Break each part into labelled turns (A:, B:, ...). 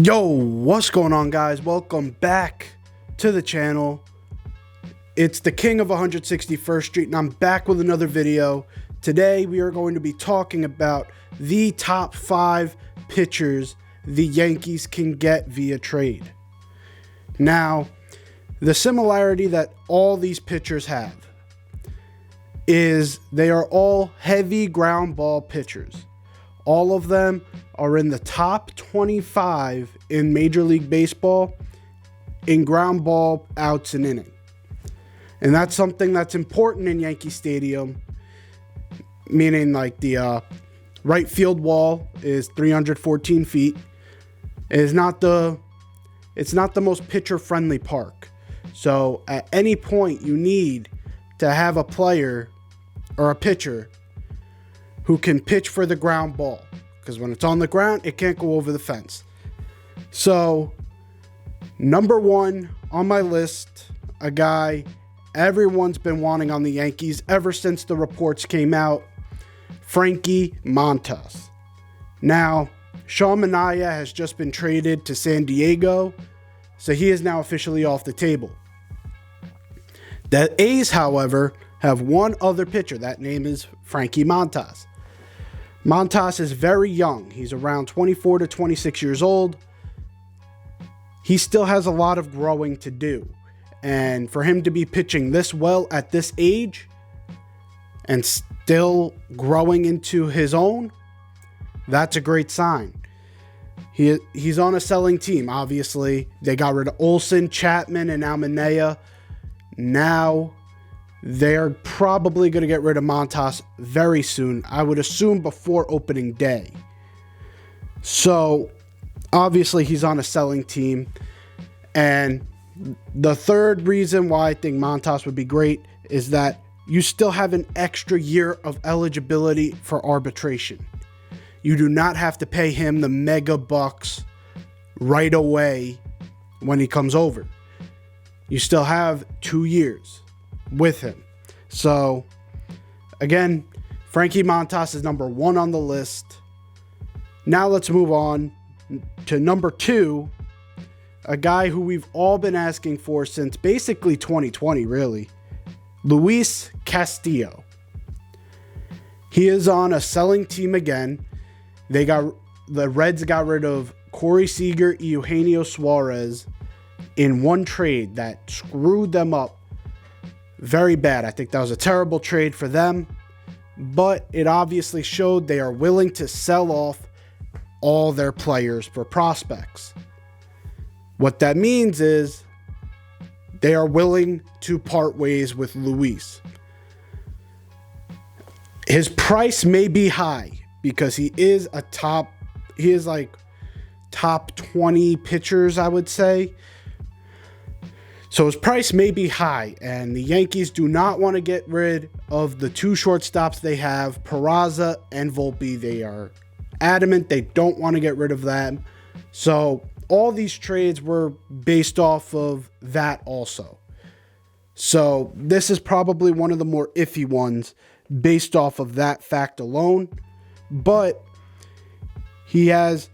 A: Yo, what's going on, guys? Welcome back to the channel. It's the King of 161st Street, and I'm back with another video. Today, we are going to be talking about the top 5 pitchers the Yankees can get via trade. Now, the similarity that all these pitchers have is they are all heavy ground ball pitchers. All of them are in the top 25 in Major League Baseball in ground ball outs an inning. And that's something that's important in Yankee Stadium, meaning like the right field wall is 314 feet. It's not the most pitcher-friendly park. So at any point you need to have a player or a pitcher who can pitch for the ground ball, because when it's on the ground, it can't go over the fence. So, number 1 on my list, a guy everyone's been wanting on the Yankees ever since the reports came out, Frankie Montas. Now, Sean Manaea has just been traded to San Diego, so he is now officially off the table. The A's, however, have one other pitcher. That name is Frankie Montas. Montas is very young. He's around 24 to 26 years old. He still has a lot of growing to do. And for him to be pitching this well at this age and still growing into his own, that's a great sign. He's on a selling team, obviously. They got rid of Olsen, Chapman, and Manaea. Now they're probably going to get rid of Montas very soon. I would assume before opening day. So, obviously, he's on a selling team. And the third reason why I think Montas would be great is that you still have an extra year of eligibility for arbitration. You do not have to pay him the mega bucks right away when he comes over. You still have 2 years with him. So, again, Frankie Montas is number 1 on the list. Now let's move on to number 2, a guy who we've all been asking for since basically 2020, really. Luis Castillo. He is on a selling team again. The Reds got rid of Corey Seager, Eugenio Suarez in one trade that screwed them up very bad. I think that was a terrible trade for them, but it obviously showed they are willing to sell off all their players for prospects. What that means is they are willing to part ways with Luis. His price may be high because he is like top 20 pitchers, I would say. So his price may be high, and the Yankees do not want to get rid of the 2 shortstops they have, Peraza and Volpe. They are adamant they don't want to get rid of them. So all these trades were based off of that also. So this is probably one of the more iffy ones based off of that fact alone. But he's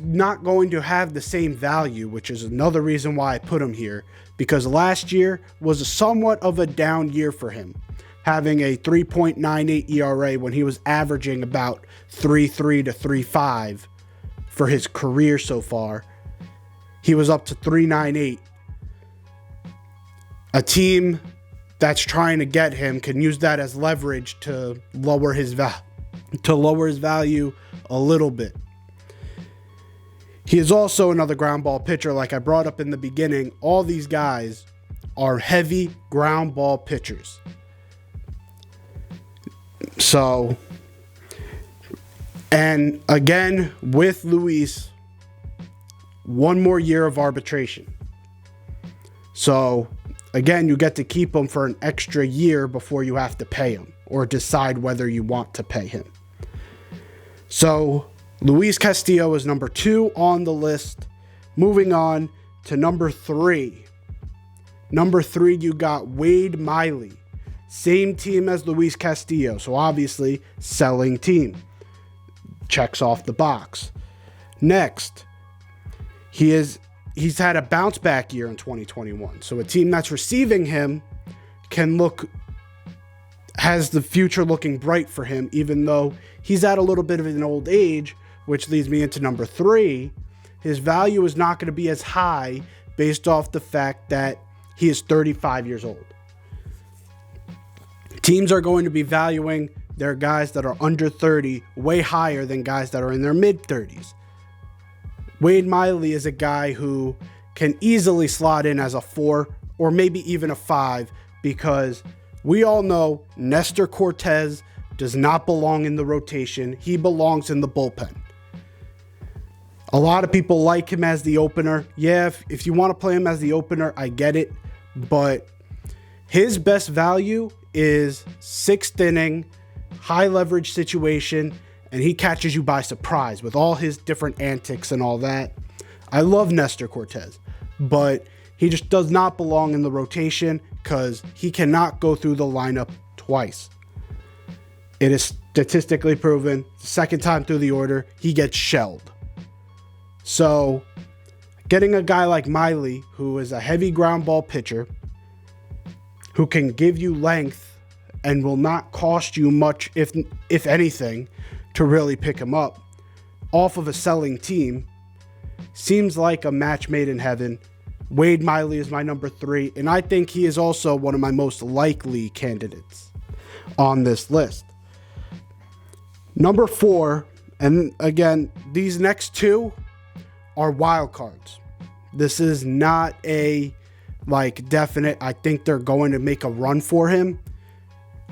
A: not going to have the same value, which is another reason why I put him here, because last year was somewhat of a down year for him, having a 3.98 ERA when he was averaging about 3.3 to 3.5 for his career so far. He was up to 3.98. A team that's trying to get him can use that as leverage to lower his value a little bit. He is also another ground ball pitcher, like I brought up in the beginning. All these guys are heavy ground ball pitchers. So, and again, with Luis, 1 more year of arbitration. So, again, you get to keep him for an extra year before you have to pay him or decide whether you want to pay him. So, Luis Castillo is number 2 on the list. Moving on to number 3. Number 3, you got Wade Miley. Same team as Luis Castillo, so obviously selling team. Checks off the box. Next, He's had a bounce back year in 2021. So a team that's receiving him has the future looking bright for him, even though he's at a little bit of an old age, which leads me into number 3. His value is not going to be as high based off the fact that he is 35 years old. Teams are going to be valuing their guys that are under 30 way higher than guys that are in their mid-30s. Wade Miley is a guy who can easily slot in as a 4 or maybe even a 5, because we all know Nestor Cortez does not belong in the rotation. He belongs in the bullpen. A lot of people like him as the opener. Yeah, if you want to play him as the opener, I get it. But his best value is 6th inning, high leverage situation, and he catches you by surprise with all his different antics and all that. I love Nestor Cortez, but he just does not belong in the rotation because he cannot go through the lineup twice. It is statistically proven. Second time through the order, he gets shelled. So getting a guy like Miley, who is a heavy ground ball pitcher, who can give you length and will not cost you much, if anything, to really pick him up off of a selling team, seems like a match made in heaven. Wade Miley is my number 3, and I think he is also one of my most likely candidates on this list. Number 4, and again, these next 2 are wild cards. This is not a definite, I think they're going to make a run for him.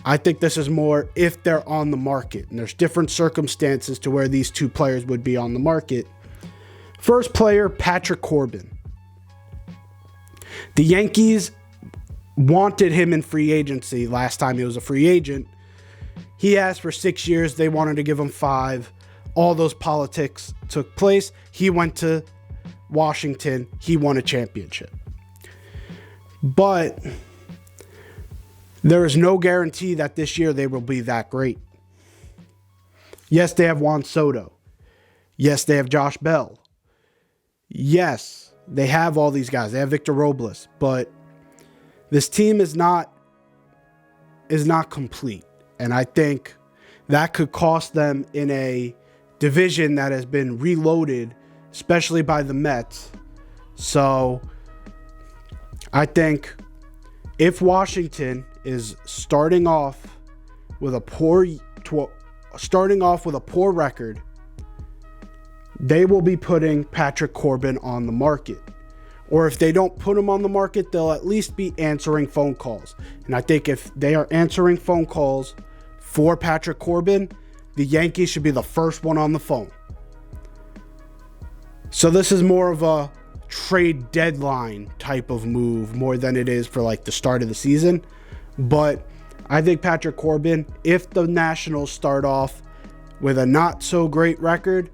A: I think this is more if they're on the market, and there's different circumstances to where these 2 players would be on the market. First player, Patrick Corbin. The Yankees wanted him in free agency last time he was a free agent. He asked for 6 years. They wanted to give him 5. All those politics took place. He went to Washington. He won a championship. But there is no guarantee that this year they will be that great. Yes, they have Juan Soto. Yes, they have Josh Bell. Yes, they have all these guys. They have Victor Robles. But this team is not complete. And I think that could cost them in a division that has been reloaded, especially by the Mets. So I think if Washington is starting off with a poor record, they will be putting Patrick Corbin on the market. Or if they don't put him on the market, they'll at least be answering phone calls. And I think if they are answering phone calls for Patrick Corbin, the Yankees should be the first one on the phone. So this is more of a trade deadline type of move more than it is for the start of the season. But I think Patrick Corbin, if the Nationals start off with a not so great record,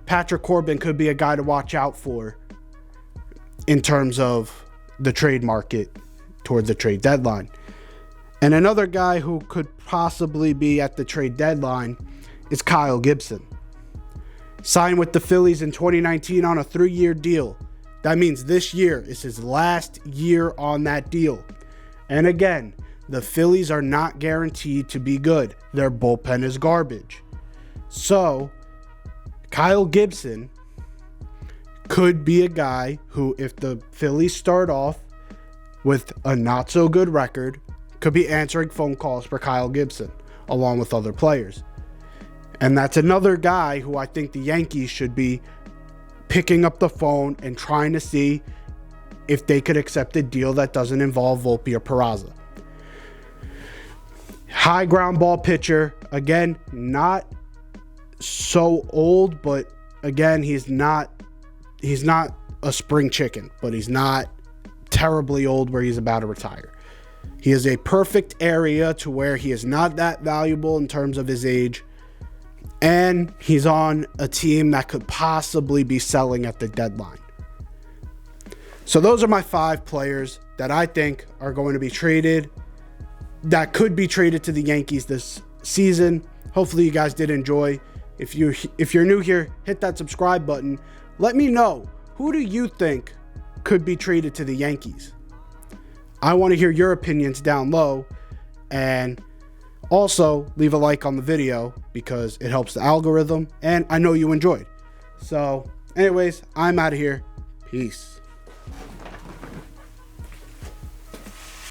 A: Patrick Corbin could be a guy to watch out for in terms of the trade market toward the trade deadline. And another guy who could possibly be at the trade deadline is Kyle Gibson. Signed with the Phillies in 2019 on a 3-year deal. That means this year is his last year on that deal. And again, the Phillies are not guaranteed to be good. Their bullpen is garbage. So, Kyle Gibson could be a guy who, if the Phillies start off with a not so good record, could be answering phone calls for Kyle Gibson along with other players. And that's another guy who I think the Yankees should be picking up the phone and trying to see if they could accept a deal that doesn't involve Volpe or Peraza. High ground ball pitcher. Again, not so old, but again, he's not a spring chicken, but he's not terribly old where he's about to retire. He is a perfect area to where he is not that valuable in terms of his age, and he's on a team that could possibly be selling at the deadline. So those are my 5 players that I think are going to be traded, that could be traded to the Yankees this season. Hopefully you guys did enjoy. If you're new here, hit that subscribe button. Let me know, Who do you think could be traded to the Yankees? I want to hear your opinions down low, and also leave a like on the video because it helps the algorithm and I know you enjoyed. So anyways, I'm out of here. Peace.